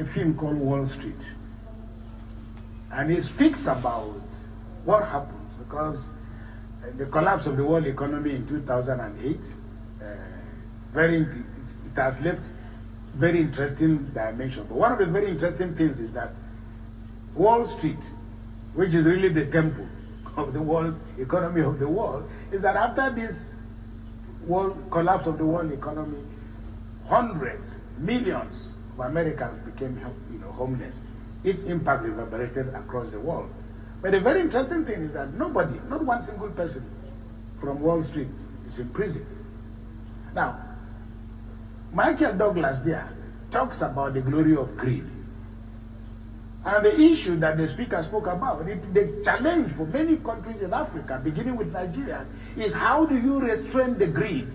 a film called Wall Street, and it speaks about what happened because the collapse of the world economy in 2008, it has left very interesting dimension. But one of the very interesting things is that Wall Street, which is really the temple of the world economy of the world, is that after this collapse of the world economy, hundreds, millions of Americans became, homeless. Its impact reverberated across the world. But the very interesting thing is that nobody, not one single person from Wall Street is in prison. Now, Michael Douglas there talks about the glory of greed. And the issue that the speaker spoke about, the challenge for many countries in Africa, beginning with Nigeria, is how do you restrain the greed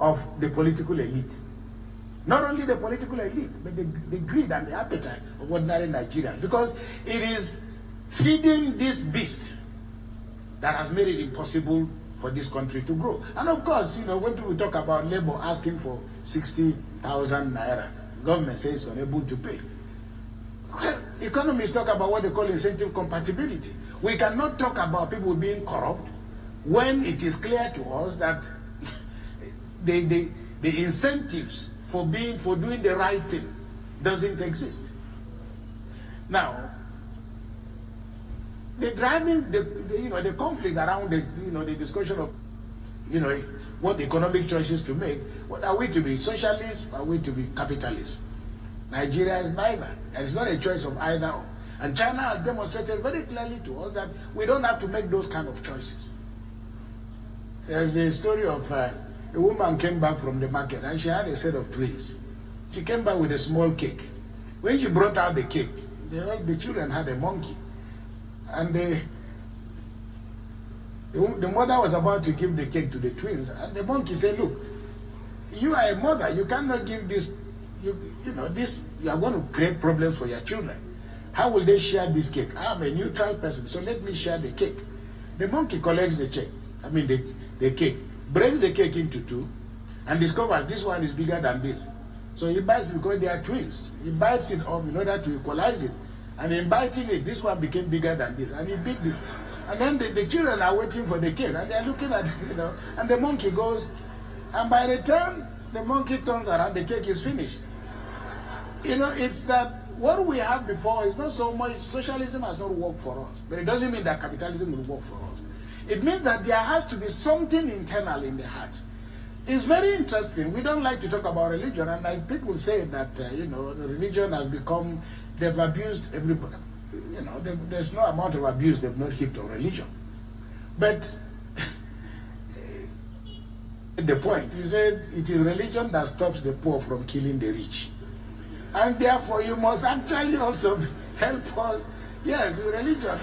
of the political elite? Not only the political elite, but the greed and the appetite of ordinary Nigerians. Because it is feeding this beast that has made it impossible for this country to grow. And of course, when people talk about labor asking for 60,000 naira, government says it's unable to pay. Economists talk about what they call incentive compatibility. We cannot talk about people being corrupt when it is clear to us that the incentives for doing the right thing doesn't exist. Now, the conflict around the discussion of what economic choices to make. What are we to be, socialists? Are we to be capitalists? Nigeria is neither. It's not a choice of either or. And China has demonstrated very clearly to us that we don't have to make those kind of choices. There's a story of a woman came back from the market and she had a set of twins. She came back with a small cake. When she brought out the cake, the children had a monkey. And the mother was about to give the cake to the twins. And the monkey said, look, you are a mother. You cannot give this, this, you are going to create problems for your children. How will they share this cake? I am a neutral person, so let me share the cake. The monkey collects the cake, breaks the cake into two, and discovers this one is bigger than this. So he bites it because they are twins. He bites it off in order to equalize it. And in biting it, this one became bigger than this. And he bit this. And then the children are waiting for the cake. And they are looking at it, and the monkey goes. And by the time the monkey turns around, the cake is finished. It's that what we have before is not so much, socialism has not worked for us. But it doesn't mean that capitalism will work for us. It means that there has to be something internal in the heart. It's very interesting. We don't like to talk about religion. And people say that, the religion has become, they've abused everybody. There's no amount of abuse they've not heaped on religion. But the point, he said, it is religion that stops the poor from killing the rich. And therefore you must actually also help us. Yes, religion.